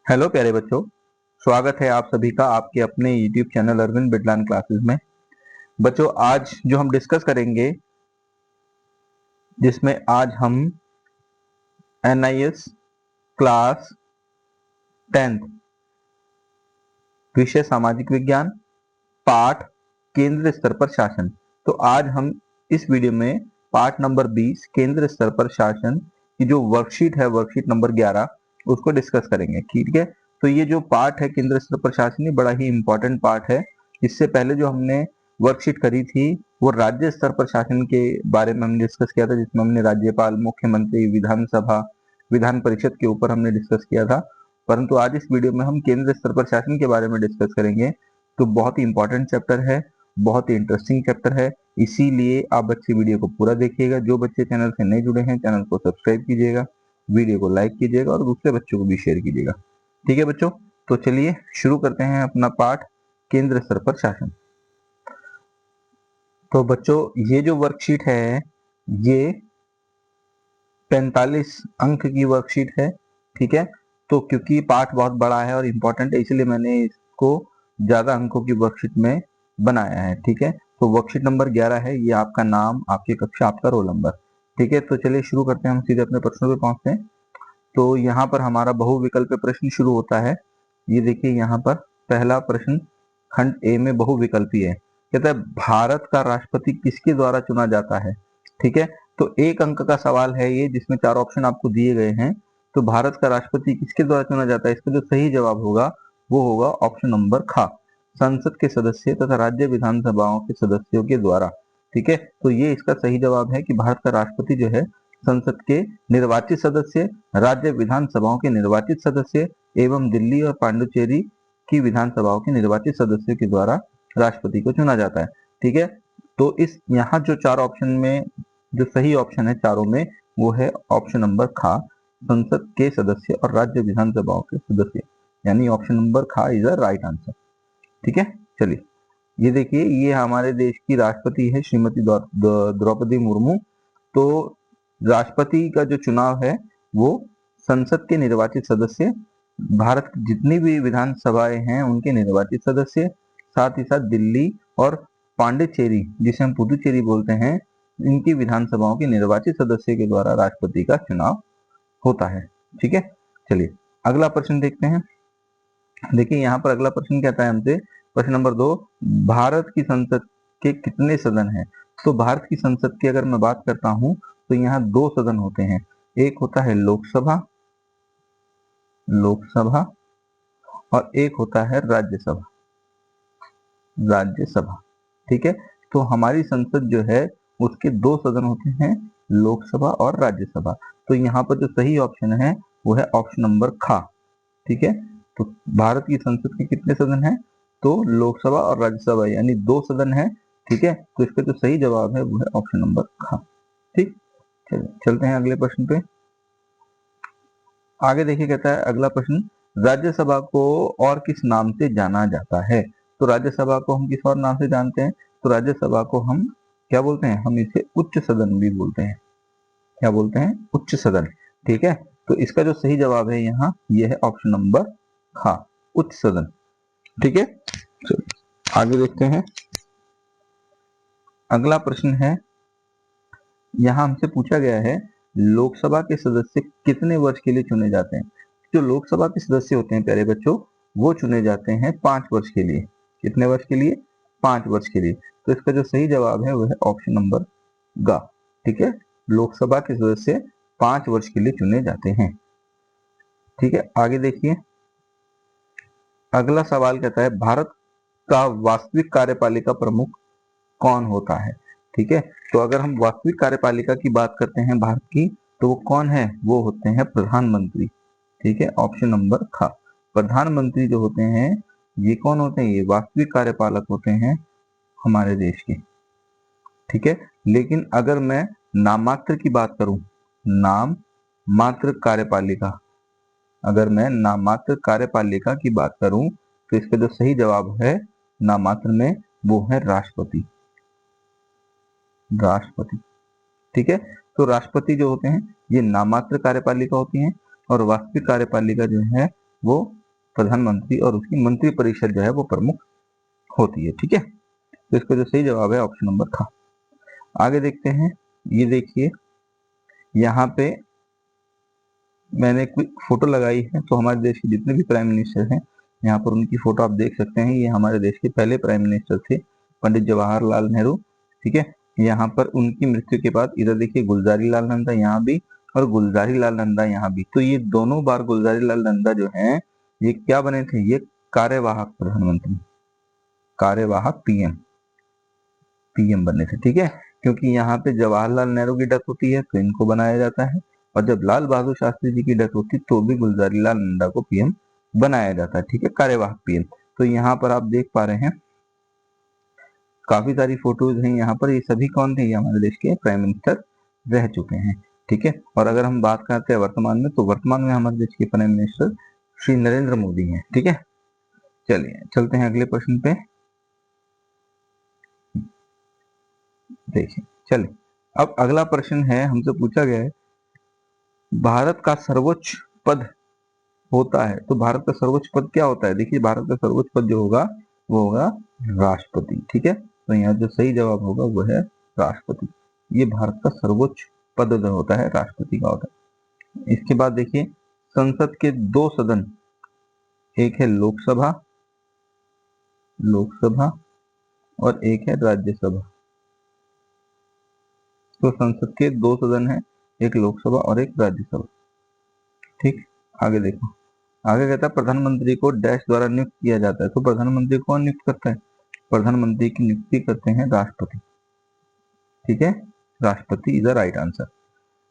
Hello प्यारे बच्चों, स्वागत है आप सभी का आपके अपने YouTube channel Arvind Bidlan classes में। बच्चों, आज जो हम डिस्कस करेंगे, जिसमें आज हम NIS क्लास 10th विषय सामाजिक विज्ञान पाठ केंद्र स्तर पर शासन। तो आज हम इस वीडियो में पाठ नंबर 20 केंद्र स्तर पर शासन की जो वर्कशीट है, वर्कशीट नंबर 11, उसको डिस्कस करेंगे। ठीक है, तो ये जो पाठ है केंद्र स्तर पर शासन, ये बड़ा ही इंपॉर्टेंट पाठ है। इससे पहले जो हमने वर्कशीट करी थी वो राज्य स्तर पर शासन के बारे में हमने डिस्कस किया था, जिसमें हमने राज्यपाल, मुख्यमंत्री, विधानसभा, विधान परिषद के ऊपर हमने डिस्कस किया था। परंतु आज इस वीडियो में हम केंद्र स्तर पर शासन के बारे में डिस्कस करेंगे। तो बहुत ही इंपॉर्टेंट चैप्टर है, बहुत ही इंटरेस्टिंग चैप्टर है, इसीलिए आप बच्चे वीडियो को पूरा देखिएगा। जो बच्चे चैनल से नहीं जुड़े हैं, चैनल को सब्सक्राइब कीजिएगा, वीडियो को लाइक कीजिएगा और दूसरे बच्चों को भी शेयर कीजिएगा। ठीक है बच्चों, तो चलिए शुरू करते हैं अपना पाठ केंद्र स्तर पर शासन। तो बच्चों, ये जो वर्कशीट है ये 45 अंक की वर्कशीट है। ठीक है, तो क्योंकि पाठ बहुत बड़ा है और इम्पोर्टेंट है, इसलिए मैंने इसको ज्यादा अंकों की वर्कशीट में बनाया है। ठीक है, तो वर्कशीट नंबर 11 है, ये आपका नाम, आपकी कक्षा, आपका रोल नंबर। ठीक है, तो चलिए शुरू करते हैं, हम सीधे अपने प्रश्नों पे पहुंचते हैं। तो यहाँ पर हमारा बहुविकल्पीय प्रश्न शुरू होता है। ये देखिए, यहाँ पर पहला प्रश्न खंड ए में बहुविकल्पीय है। कहता है भारत का राष्ट्रपति किसके द्वारा चुना जाता है। ठीक है, तो एक अंक का सवाल है ये, जिसमें 4 ऑप्शन आपको दिए गए हैं। तो भारत का राष्ट्रपति किसके द्वारा चुना जाता है, इसका जो सही जवाब होगा वो होगा ऑप्शन नंबर ख, संसद के सदस्य तथा राज्य विधानसभाओं के सदस्यों के द्वारा। ठीक है, तो ये इसका सही जवाब है कि भारत का राष्ट्रपति जो है संसद के निर्वाचित सदस्य, राज्य विधानसभाओं के निर्वाचित सदस्य एवं दिल्ली और पांडुचेरी की विधानसभाओं के निर्वाचित सदस्यों के द्वारा राष्ट्रपति को चुना जाता है। ठीक है, तो इस यहाँ जो 4 ऑप्शन में जो सही ऑप्शन है चारों में, वो है ऑप्शन नंबर ख, संसद के सदस्य और राज्य विधानसभाओं के सदस्य, यानी ऑप्शन नंबर ख इज द राइट आंसर। ठीक है, चलिए ये देखिए, ये हमारे देश की राष्ट्रपति है श्रीमती द्रौपदी मुर्मू। तो राष्ट्रपति का जो चुनाव है वो संसद के निर्वाचित सदस्य, भारत की जितनी भी विधानसभाएं हैं उनके निर्वाचित सदस्य, साथ ही साथ दिल्ली और पांडिचेरी, जिसे हम पुडुचेरी बोलते हैं, इनकी विधानसभाओं के निर्वाचित सदस्य के द्वारा राष्ट्रपति का चुनाव होता है। ठीक है, चलिए अगला प्रश्न देखते हैं। देखिए यहाँ पर अगला प्रश्न कहता है हमसे, प्रश्न नंबर 2, भारत की संसद के कितने सदन हैं। तो भारत की संसद की अगर मैं बात करता हूं तो यहाँ 2 सदन होते हैं। एक होता है लोकसभा, लोकसभा, और एक होता है राज्यसभा, राज्यसभा। ठीक है, तो हमारी संसद जो है उसके 2 सदन होते हैं, लोकसभा और राज्यसभा। तो यहाँ पर जो सही ऑप्शन है वो है ऑप्शन नंबर ख। ठीक है, तो भारत की संसद के कितने सदन हैं, तो लोकसभा और राज्यसभा, यानी 2 सदन है। ठीक है, तो इसका जो सही जवाब है वो है ऑप्शन नंबर ख। ठीक, चलते हैं अगले प्रश्न पे। आगे देखिए, कहता है अगला प्रश्न, राज्यसभा को और किस नाम से जाना जाता है। तो राज्यसभा को हम किस और नाम से जानते हैं, तो राज्यसभा को हम क्या बोलते हैं, हम इसे उच्च सदन भी बोलते हैं। क्या बोलते हैं, उच्च सदन। ठीक है, तो इसका जो सही जवाब है यहाँ ये है ऑप्शन नंबर ख, उच्च सदन। ठीक है, आगे देखते हैं। अगला प्रश्न है, यहाँ हमसे पूछा गया है लोकसभा के सदस्य कितने वर्ष के लिए चुने जाते हैं। जो लोकसभा के सदस्य होते हैं प्यारे बच्चों, वो चुने जाते हैं 5 वर्ष के लिए। कितने वर्ष के लिए, 5 वर्ष के लिए। तो इसका जो सही जवाब है वो है ऑप्शन नंबर ग। ठीक है, लोकसभा के सदस्य 5 वर्ष के लिए चुने जाते हैं। ठीक है, आगे देखिए। अगला सवाल कहता है भारत का वास्तविक कार्यपालिका प्रमुख कौन होता है। ठीक है, तो अगर हम वास्तविक कार्यपालिका की बात करते हैं भारत की, तो वो कौन है, वो होते हैं प्रधानमंत्री। ठीक है, ऑप्शन नंबर ख, प्रधानमंत्री जो होते हैं ये कौन होते हैं, ये वास्तविक कार्यपालक होते हैं हमारे देश के। ठीक है, लेकिन अगर मैं नामात्र की बात करूं, नाम मात्र कार्यपालिका, अगर मैं नामात्र कार्यपालिका की बात करूं तो इसका जो सही जवाब है नामात्र में वो है राष्ट्रपति, राष्ट्रपति। ठीक है, तो राष्ट्रपति जो होते हैं ये नामात्र कार्यपालिका होती हैं और वास्तविक कार्यपालिका जो है वो प्रधानमंत्री और उसकी मंत्री परिषद जो है वो प्रमुख होती है। ठीक है, तो इसका जो सही जवाब है ऑप्शन नंबर ख। आगे देखते हैं, ये देखिए यहाँ पे मैंने कोई फोटो लगाई है, तो हमारे देश के जितने भी प्राइम मिनिस्टर हैं यहाँ पर उनकी फोटो आप देख सकते हैं। ये हमारे देश के पहले प्राइम मिनिस्टर थे, पंडित जवाहरलाल नेहरू। ठीक है, यहाँ पर उनकी मृत्यु के बाद इधर देखिए गुलजारी लाल नंदा यहाँ भी और गुलजारी लाल नंदा यहाँ भी। तो ये दोनों बार गुलजारी लाल नंदा जो है ये क्या बने थे, ये कार्यवाहक प्रधानमंत्री, कार्यवाहक पीएम, पीएम बने थे। ठीक है, क्योंकि यहाँ पे जवाहरलाल नेहरू की डेथ होती है तो इनको बनाया जाता है, और जब लाल बहादुर शास्त्री जी की डेथ होती तो भी गुलजारी लाल नंदा को पीएम बनाया जाता है। ठीक है, कार्यवाहक पीएम। तो यहाँ पर आप देख पा रहे हैं काफी सारी फोटोज हैं यहाँ पर, ये सभी कौन थे, ये हमारे देश के प्राइम मिनिस्टर रह चुके हैं। ठीक है, और अगर हम बात करते हैं वर्तमान में, तो वर्तमान में हमारे देश के प्राइम मिनिस्टर श्री नरेंद्र मोदी हैं। ठीक है, चलिए चलते हैं अगले प्रश्न पे। देखिए चलिए, अब अगला प्रश्न है, हमसे पूछा गया है भारत का सर्वोच्च पद होता है, तो भारत का सर्वोच्च पद क्या होता है। देखिए भारत का सर्वोच्च पद जो होगा वो होगा राष्ट्रपति। ठीक है, तो यहाँ जो सही जवाब होगा वो है राष्ट्रपति। ये भारत का सर्वोच्च पद जो होता है राष्ट्रपति का होता है। इसके बाद देखिए संसद के दो सदन, एक है लोकसभा, लोकसभा और एक है राज्यसभा। तो संसद के दो सदन है, एक लोकसभा और एक राज्यसभा। ठीक, आगे देखो, आगे कहता है प्रधानमंत्री को डैश द्वारा नियुक्त किया जाता है। तो प्रधानमंत्री कौन नियुक्त करता है, प्रधानमंत्री की नियुक्ति करते हैं राष्ट्रपति। ठीक है, राष्ट्रपति इज द राइट आंसर।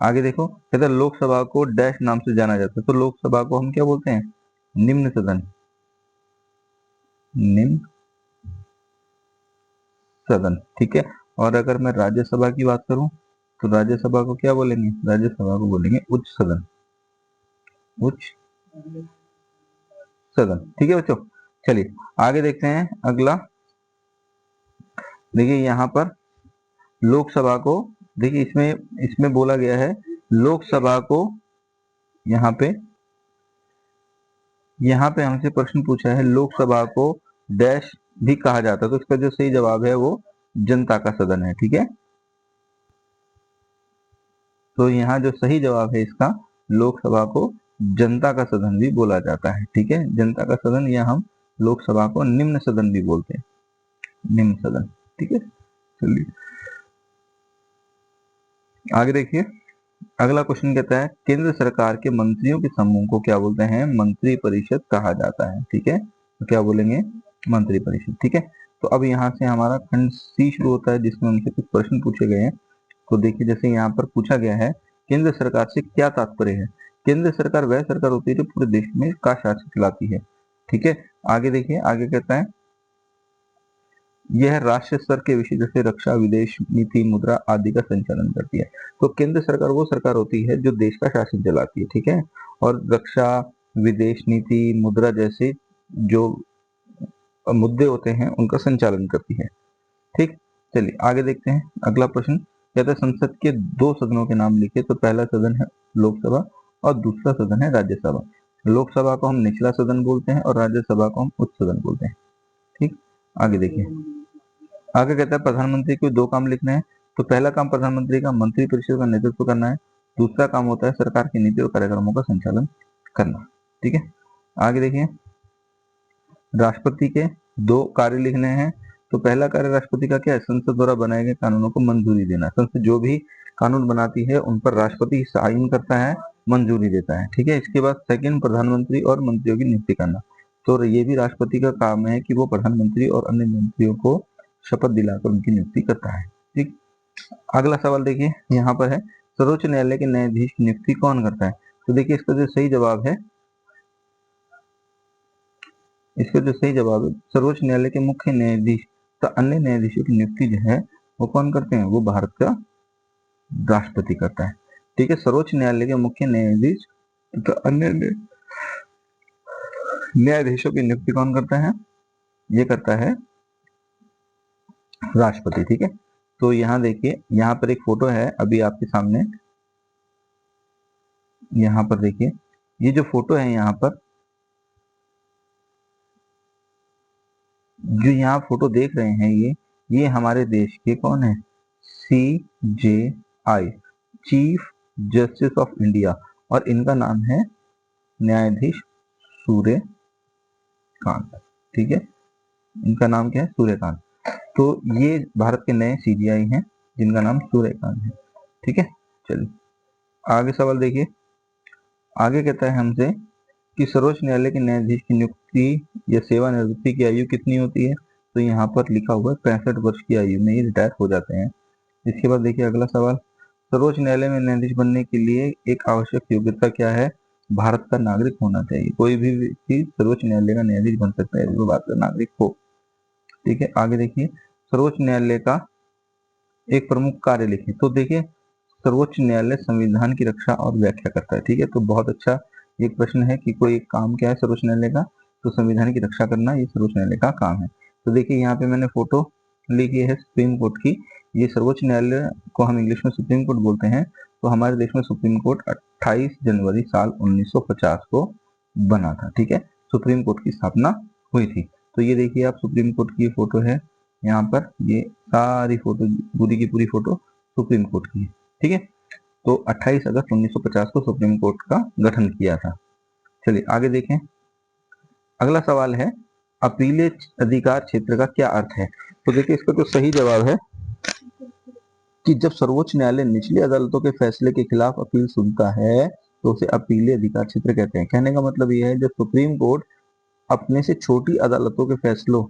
आगे देखो कहता है लोकसभा को डैश नाम से जाना जाता है। तो लोकसभा को हम क्या बोलते हैं, निम्न सदन, निम्न सदन। ठीक है, और अगर मैं राज्यसभा की बात करूं तो राज्यसभा को क्या बोलेंगे, राज्यसभा को बोलेंगे उच्च सदन, उच्च सदन। ठीक है बच्चों, चलिए आगे देखते हैं अगला। देखिए यहाँ पर लोकसभा को, देखिए इसमें इसमें बोला गया है लोकसभा को, यहाँ पे हमसे प्रश्न पूछा है लोकसभा को डैश भी कहा जाता है। तो इसका जो सही जवाब है वो जनता का सदन है। ठीक है, तो यहाँ जो सही जवाब है इसका, लोकसभा को जनता का सदन भी बोला जाता है। ठीक है, जनता का सदन, या हम लोकसभा को निम्न सदन भी बोलते हैं, निम्न सदन। ठीक है, चलिए आगे देखिए अगला क्वेश्चन कहता है केंद्र सरकार के मंत्रियों के समूह को क्या बोलते हैं, मंत्री परिषद कहा जाता है। ठीक है, तो क्या बोलेंगे, मंत्री परिषद। ठीक है, तो अब यहाँ से हमारा खंड सी शुरू होता है जिसमें हमसे कुछ प्रश्न पूछे गए हैं। तो देखिए जैसे यहाँ पर पूछा गया है केंद्र सरकार से क्या तात्पर्य है। केंद्र सरकार वह सरकार होती है जो पूरे देश में का शासन चलाती है। ठीक है, आगे देखिए, आगे कहता है यह राष्ट्रीय स्तर के विषय जैसे रक्षा, विदेश नीति, मुद्रा आदि का संचालन करती है। तो केंद्र सरकार वो सरकार होती है जो देश का शासन चलाती है। ठीक है, और रक्षा, विदेश नीति, मुद्रा जैसे जो मुद्दे होते हैं उनका संचालन करती है। ठीक, चलिए आगे देखते हैं अगला प्रश्न कहता है संसद के दो सदनों के नाम लिखे। तो पहला सदन है लोकसभा और दूसरा सदन है राज्यसभा। लोकसभा को हम निचला सदन बोलते हैं और राज्यसभा को हम उच्च सदन बोलते हैं। ठीक, आगे देखिए, आगे कहता है प्रधानमंत्री को दो काम लिखने हैं। तो पहला काम प्रधानमंत्री का मंत्री परिषद का नेतृत्व करना है, दूसरा काम होता है सरकार की नीति और कार्यक्रमों का संचालन करना। ठीक है, आगे देखिए राष्ट्रपति के दो कार्य लिखने हैं। तो पहला कार्य राष्ट्रपति का क्या है, संसद द्वारा बनाए गए कानूनों को मंजूरी देना। संसद जो भी कानून बनाती है उन पर राष्ट्रपति साइन करता है, मंजूरी देता है। ठीक है, इसके बाद सेकंड प्रधानमंत्री और मंत्रियों की नियुक्ति करना। तो ये भी राष्ट्रपति का काम है कि वो प्रधानमंत्री और अन्य मंत्रियों को शपथ दिलाकर उनकी नियुक्ति करता है। ठीक, अगला सवाल देखिए यहाँ पर है सर्वोच्च न्यायालय के न्यायाधीश की नियुक्ति कौन करता है। तो देखिए इसका जो सही जवाब है, इसका जो सही जवाब है सर्वोच्च न्यायालय के मुख्य न्यायाधीश तथा अन्य न्यायाधीशों की नियुक्ति जो है वो कौन करते हैं, वो भारत का राष्ट्रपति करता है। ठीक है, सर्वोच्च न्यायालय के मुख्य न्यायाधीश तथा अन्य न्यायाधीशों की नियुक्ति कौन करता है, ये करता है राष्ट्रपति। ठीक है, तो यहाँ देखिए यहाँ पर एक फोटो है अभी आपके सामने, यहाँ पर देखिए ये जो फोटो है यहाँ पर जो यहाँ फोटो देख रहे हैं ये हमारे देश के कौन है, CJI, chief justice of India, और इनका नाम है न्यायाधीश सूर्यकांत। ठीक है, इनका नाम क्या है, सूर्यकांत। तो ये भारत के नए CJI हैं जिनका नाम सूर्यकांत है। ठीक है, चलिए आगे सवाल देखिए। आगे कहता है हमसे कि सर्वोच्च न्यायालय के न्यायाधीश की नियुक्ति या सेवानिवृत्ति की आयु कितनी होती है। तो यहाँ पर लिखा हुआ है 65 वर्ष की आयु में ये रिटायर हो जाते हैं। इसके बाद देखिए अगला सवाल, सर्वोच्च न्यायालय में न्यायाधीश बनने के लिए एक आवश्यक योग्यता क्या है। भारत का नागरिक होना चाहिए। कोई भी व्यक्ति सर्वोच्च न्यायालय का न्यायाधीश बन सकता है यदि वो भारत का नागरिक हो। ठीक है, आगे देखिए, सर्वोच्च न्यायालय का एक प्रमुख कार्य लिखिए। तो देखिए, सर्वोच्च न्यायालय संविधान की रक्षा और व्याख्या करता है। ठीक है, तो बहुत अच्छा एक प्रश्न है कि कोई काम क्या है सर्वोच्च न्यायालय का, तो संविधान की रक्षा करना ये सर्वोच्च न्यायालय का काम है। तो देखिए यहाँ पे मैंने फोटो लिखी है सुप्रीम कोर्ट की। ये सर्वोच्च न्यायालय को हम इंग्लिश में सुप्रीम कोर्ट बोलते हैं। तो हमारे देश में सुप्रीम कोर्ट 28 जनवरी साल 1950 को बना था। ठीक है, सुप्रीम कोर्ट की स्थापना हुई थी। तो ये देखिए आप सुप्रीम कोर्ट की फोटो है यहाँ पर, ये सारी फोटो पूरी की पूरी फोटो सुप्रीम कोर्ट की है। ठीक है, तो 28 अगस्त 1950 को सुप्रीम कोर्ट का गठन किया था। चलिए आगे देखें। अगला सवाल है, अपीलेट अधिकार क्षेत्र का क्या अर्थ है। तो देखिए इसका तो सही जवाब है कि जब सर्वोच्च न्यायालय निचली अदालतों के फैसले के खिलाफ अपील सुनता है तो उसे अपीले अधिकार क्षेत्र कहते हैं। कहने का मतलब यह है जब सुप्रीम कोर्ट अपने से छोटी अदालतों के फैसलों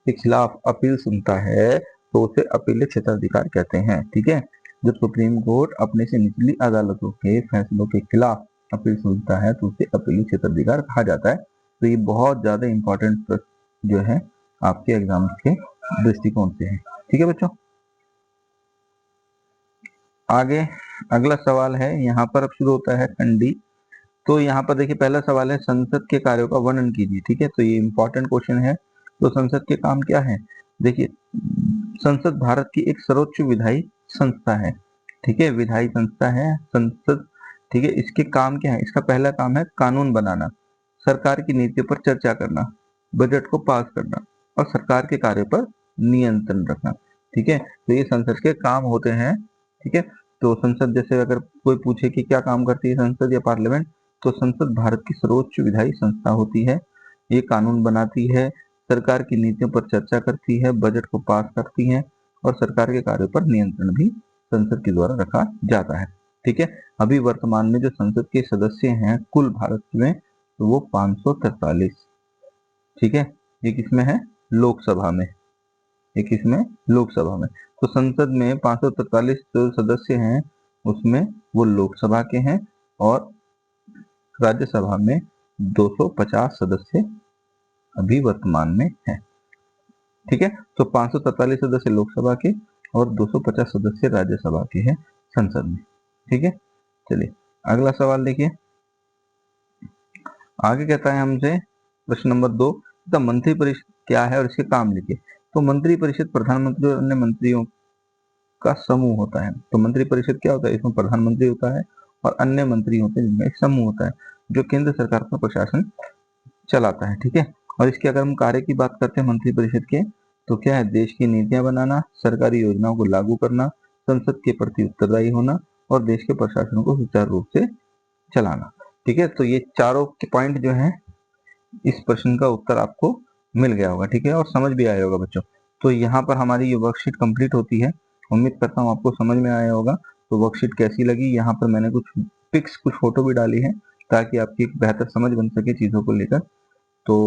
के खिलाफ अपील सुनता है तो उसे अपीले क्षेत्राधिकार कहते हैं। ठीक है, जब सुप्रीम कोर्ट अपने से निचली अदालतों के फैसलों के खिलाफ अपील सुनता है तो उसे अपीली क्षेत्राधिकार कहा जाता है। तो ये बहुत ज्यादा इंपॉर्टेंट जो है आपके एग्जाम के दृष्टिकोण से है। ठीक है बच्चों, आगे अगला सवाल है, यहाँ पर अब शुरू होता है खंडी। तो यहाँ पर देखिए पहला सवाल है, संसद के कार्यों का वर्णन कीजिए। ठीक है, तो ये इंपॉर्टेंट क्वेश्चन है। तो संसद के काम क्या है, देखिए संसद भारत की एक सर्वोच्च विधायी संस्था है। ठीक है, विधायी संस्था है संसद। ठीक है, इसके काम क्या है, इसका पहला काम है कानून बनाना, सरकार की नीतियों पर चर्चा करना, बजट को पास करना और सरकार के कार्यों पर नियंत्रण रखना। ठीक है, तो ये संसद के काम होते हैं। ठीक है, तो संसद जैसे अगर कोई पूछे कि क्या काम करती है संसद या पार्लियामेंट, तो संसद भारत की सर्वोच्च विधायी संस्था होती है। ये कानून बनाती है, सरकार की नीतियों पर चर्चा करती है, बजट को पास करती है और सरकार के कार्यों पर नियंत्रण भी संसद के द्वारा रखा जाता है। ठीक है, अभी वर्तमान में जो संसद के सदस्य हैं कुल भारत में, तो वो 543। ठीक है, ये किसमें है, लोकसभा में, ये किसमें, लोकसभा में। तो संसद में 543 जो सदस्य हैं उसमें वो लोकसभा के हैं और राज्यसभा में 250 सदस्य अभी वर्तमान में है। ठीक है, तो 543 सदस्य लोकसभा के और 250 सदस्य राज्यसभा के हैं संसद में। ठीक है, चलिए अगला सवाल देखिए। आगे कहता है हमसे प्रश्न नंबर 2, द मंत्री परिषद क्या है और इसके काम लिखिए। तो मंत्री परिषद प्रधानमंत्री और अन्य मंत्रियों का समूह होता है। तो मंत्री परिषद क्या होता है, इसमें प्रधानमंत्री होता है और अन्य मंत्री होते हैं जिनमें एक समूह होता है जो केंद्र सरकार का प्रशासन चलाता है। ठीक है, और इसके अगर हम कार्य की बात करते हैं मंत्री परिषद के, तो क्या है, देश की नीतियां बनाना, सरकारी योजनाओं को लागू करना, संसद के प्रति उत्तरदायी होना और देश के प्रशासन को सुचारू रूप से चलाना। ठीक है, तो ये चारों के पॉइंट जो हैं इस प्रश्न का उत्तर आपको मिल गया होगा। ठीक है, और समझ भी आया होगा बच्चों। तो यहाँ पर हमारी ये वर्कशीट कंप्लीट होती है। उम्मीद करता हूँ आपको समझ में आया होगा। तो वर्कशीट कैसी लगी, यहाँ पर मैंने कुछ पिक्स, कुछ फोटो भी डाली है ताकि आपकी एक बेहतर समझ बन सके चीज़ों को लेकर। तो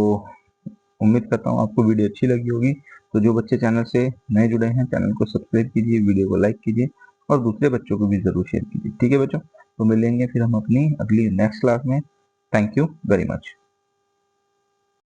उम्मीद करता हूँ आपको वीडियो अच्छी लगी होगी। तो जो बच्चे चैनल से नए जुड़े हैं चैनल को सब्सक्राइब कीजिए, वीडियो को लाइक कीजिए और दूसरे बच्चों को भी जरूर शेयर कीजिए। ठीक है बच्चों, तो मिलेंगे फिर हम अपनी अगली नेक्स्ट क्लास में। Thank you very much.